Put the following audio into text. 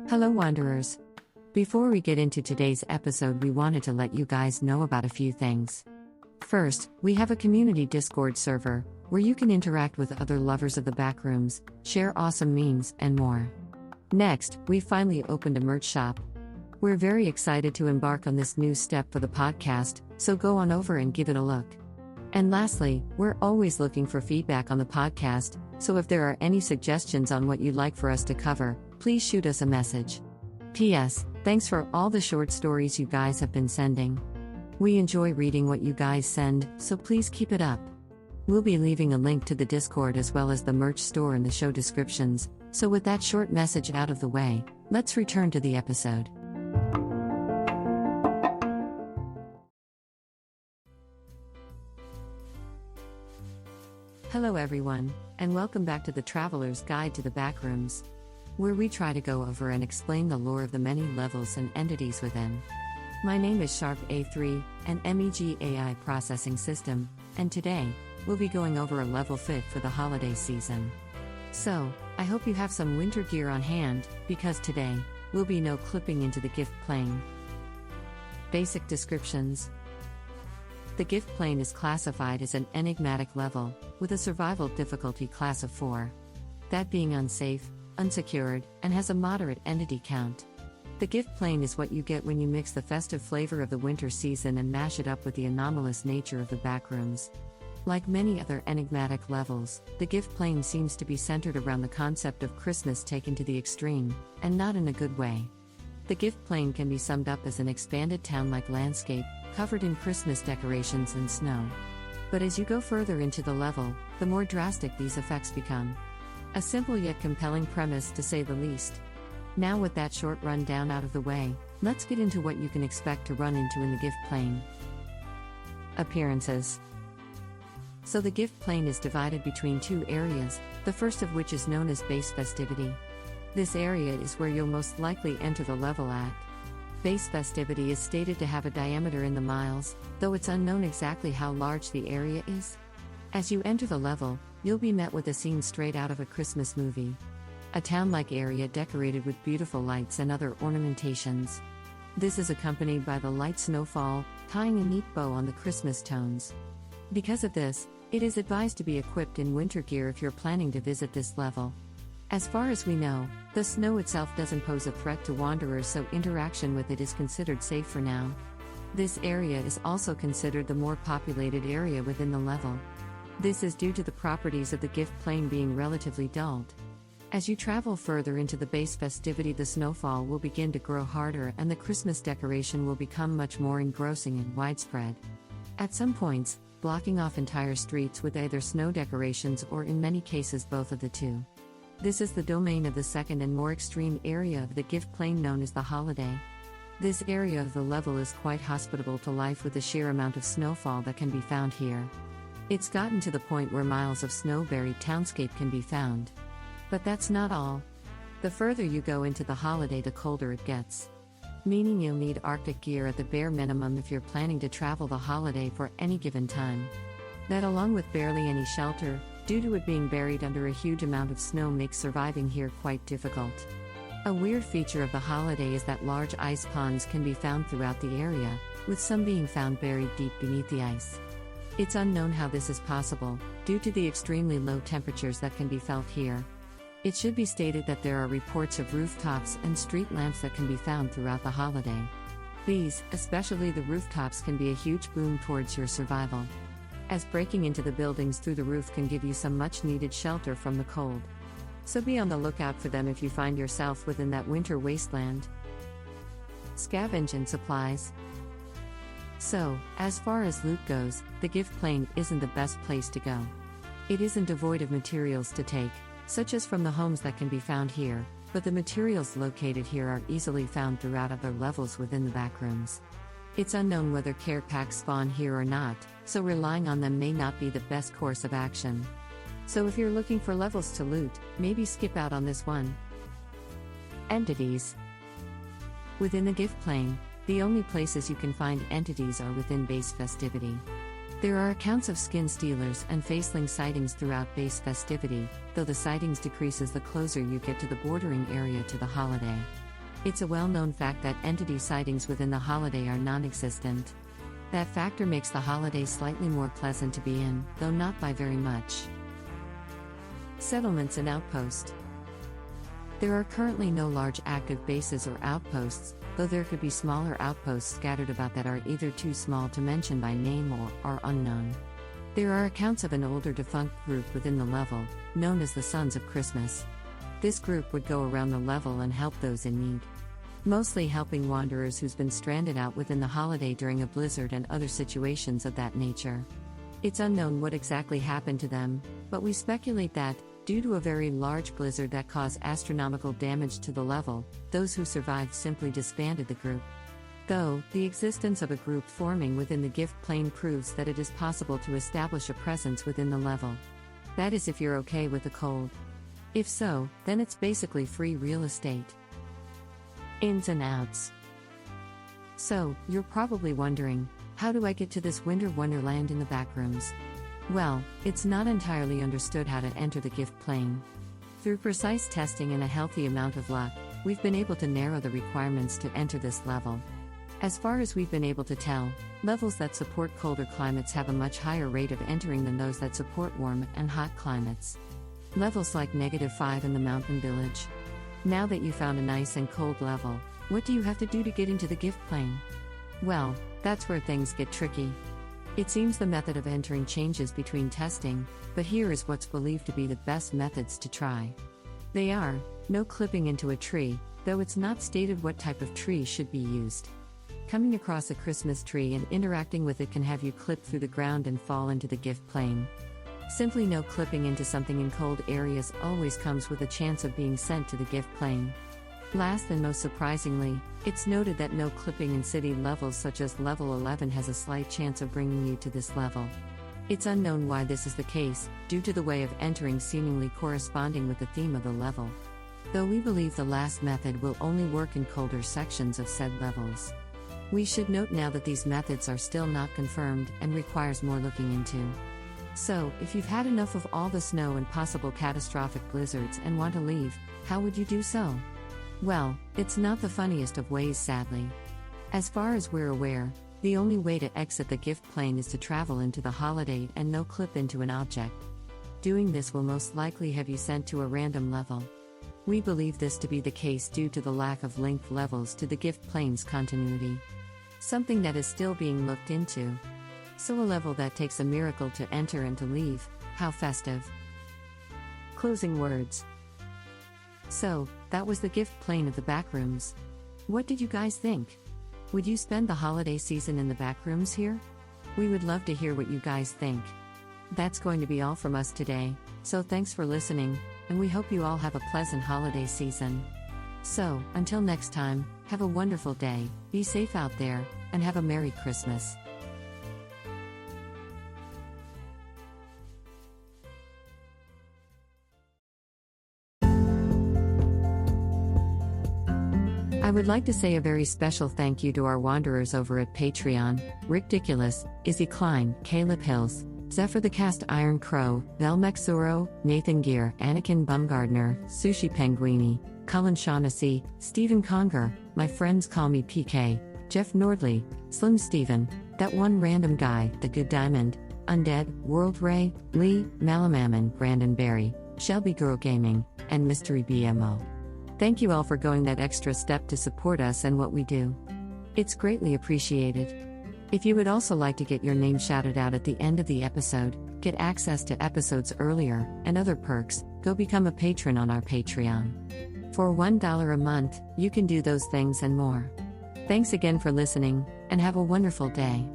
Hello, Wanderers. Before we get into today's episode, we wanted to let you guys know about a few things. First, we have a community Discord server where you can interact with other lovers of the Backrooms, share awesome memes, and more. Next, we finally opened a merch shop. We're very excited to embark on this new step for the podcast, so go on over and give it a look. And lastly, we're always looking for feedback on the podcast, so if there are any suggestions on what you'd like for us to cover, please shoot us a message. P.S. Thanks for all the short stories you guys have been sending. We enjoy reading what you guys send, so please keep it up. We'll be leaving a link to the Discord as well as the merch store in the show descriptions, so with that short message out of the way, let's return to the episode. Hello everyone, and welcome back to the Traveler's Guide to the Backrooms, where we try to go over and explain the lore of the many levels and entities within. My name is Sharp A3, an MEG AI processing system, and today, we'll be going over a level fit for the holiday season. So, I hope you have some winter gear on hand, because today, will be no clipping into the gift plane. Basic descriptions. The gift plane is classified as an enigmatic level, with a survival difficulty class of 4. That being unsafe, unsecured, and has a moderate entity count. The gift plane is what you get when you mix the festive flavor of the winter season and mash it up with the anomalous nature of the Backrooms. Like many other enigmatic levels, the gift plane seems to be centered around the concept of Christmas taken to the extreme, and not in a good way. The gift plane can be summed up as an expanded town-like landscape, covered in Christmas decorations and snow. But as you go further into the level, the more drastic these effects become. A simple yet compelling premise, to say the least. Now, with that short rundown out of the way, let's get into what you can expect to run into in the gift plane. Appearances. So the gift plane is divided between two areas, the first of which is known as base festivity. This area is where you'll most likely enter the level at. Base festivity is stated to have a diameter in the miles, though it's unknown exactly how large the area is. As you enter the level, you'll be met with a scene straight out of a Christmas movie. A town-like area decorated with beautiful lights and other ornamentations. This is accompanied by the light snowfall, tying a neat bow on the Christmas tones. Because of this, it is advised to be equipped in winter gear if you're planning to visit this level. As far as we know, the snow itself doesn't pose a threat to wanderers, so interaction with it is considered safe for now. This area is also considered the more populated area within the level. This is due to the properties of the gift plane being relatively dulled. As you travel further into the base festivity, the snowfall will begin to grow harder and the Christmas decoration will become much more engrossing and widespread. At some points, blocking off entire streets with either snow decorations or in many cases both of the two. This is the domain of the second and more extreme area of the gift plane known as the holiday. This area of the level is quite hospitable to life with the sheer amount of snowfall that can be found here. It's gotten to the point where miles of snow-buried townscape can be found. But that's not all. The further you go into the holiday, the colder it gets. Meaning you'll need Arctic gear at the bare minimum if you're planning to travel the holiday for any given time. That, along with barely any shelter, due to it being buried under a huge amount of snow, makes surviving here quite difficult. A weird feature of the holiday is that large ice ponds can be found throughout the area, with some being found buried deep beneath the ice. It's unknown how this is possible, due to the extremely low temperatures that can be felt here. It should be stated that there are reports of rooftops and street lamps that can be found throughout the holiday. These, especially the rooftops, can be a huge boon towards your survival, as breaking into the buildings through the roof can give you some much-needed shelter from the cold. So be on the lookout for them if you find yourself within that winter wasteland. Scavenge and supplies. So, as far as loot goes, the gift plane isn't the best place to go. It isn't devoid of materials to take, such as from the homes that can be found here, but the materials located here are easily found throughout other levels within the Backrooms. It's unknown whether care packs spawn here or not, so relying on them may not be the best course of action. So if you're looking for levels to loot, maybe skip out on this one. Entities. Within the gift plane, the only places you can find entities are within base festivity. There are accounts of skin stealers and faceling sightings throughout base festivity, though the sightings decreases the closer you get to the bordering area to the holiday. It's a well-known fact that entity sightings within the holiday are non-existent. That factor makes the holiday slightly more pleasant to be in, though not by very much. Settlements and outposts. There are currently no large active bases or outposts, though there could be smaller outposts scattered about that are either too small to mention by name or are unknown. There are accounts of an older defunct group within the level, known as the Sons of Christmas. This group would go around the level and help those in need. Mostly helping wanderers who's been stranded out within the holiday during a blizzard and other situations of that nature. It's unknown what exactly happened to them, but we speculate that, due to a very large blizzard that caused astronomical damage to the level, those who survived simply disbanded the group. Though, the existence of a group forming within the gift plane proves that it is possible to establish a presence within the level. That is if you're okay with the cold. If so, then it's basically free real estate. Ins and outs. So, you're probably wondering, how do I get to this winter wonderland in the Backrooms? Well, it's not entirely understood how to enter the gift plane. Through precise testing and a healthy amount of luck, we've been able to narrow the requirements to enter this level. As far as we've been able to tell, levels that support colder climates have a much higher rate of entering than those that support warm and hot climates. Levels like -5 in the mountain village. Now that you found a nice and cold level, what do you have to do to get into the gift plane? Well, that's where things get tricky. It seems the method of entering changes between testing, but here is what's believed to be the best methods to try. They are, no clipping into a tree, though it's not stated what type of tree should be used. Coming across a Christmas tree and interacting with it can have you clip through the ground and fall into the gift plane. Simply no clipping into something in cold areas always comes with a chance of being sent to the gift plane. Last and most surprisingly, it's noted that no clipping in city levels such as level 11 has a slight chance of bringing you to this level. It's unknown why this is the case, due to the way of entering seemingly corresponding with the theme of the level. Though we believe the last method will only work in colder sections of said levels. We should note now that these methods are still not confirmed and requires more looking into. So, if you've had enough of all the snow and possible catastrophic blizzards and want to leave, how would you do so? Well, it's not the funniest of ways, sadly. As far as we're aware, the only way to exit the gift plane is to travel into the holiday and no clip into an object. Doing this will most likely have you sent to a random level. We believe this to be the case due to the lack of linked levels to the gift plane's continuity. Something that is still being looked into. So a level that takes a miracle to enter and to leave, how festive. Closing words. So, that was the gift plane of the Backrooms. What did you guys think? Would you spend the holiday season in the Backrooms here? We would love to hear what you guys think. That's going to be all from us today, so thanks for listening, and we hope you all have a pleasant holiday season. So, until next time, have a wonderful day, be safe out there, and have a Merry Christmas. I would like to say a very special thank you to our wanderers over at Patreon: Ridiculous, Izzy Klein, Caleb Hills, Zephyr the Cast Iron Crow, Velmex Zuro, Nathan Gear, Anakin Bumgardner, Sushi Penguini, Cullen Shaughnessy, Stephen Conger, My Friends Call Me PK, Jeff Nordley, Slim Steven, That One Random Guy, The Good Diamond, Undead, World Ray, Lee, Malamammon, Brandon Berry, Shelby Girl Gaming, and Mystery BMO. Thank you all for going that extra step to support us and what we do. It's greatly appreciated. If you would also like to get your name shouted out at the end of the episode, get access to episodes earlier, and other perks, go become a patron on our Patreon. For $1 a month, you can do those things and more. Thanks again for listening, and have a wonderful day.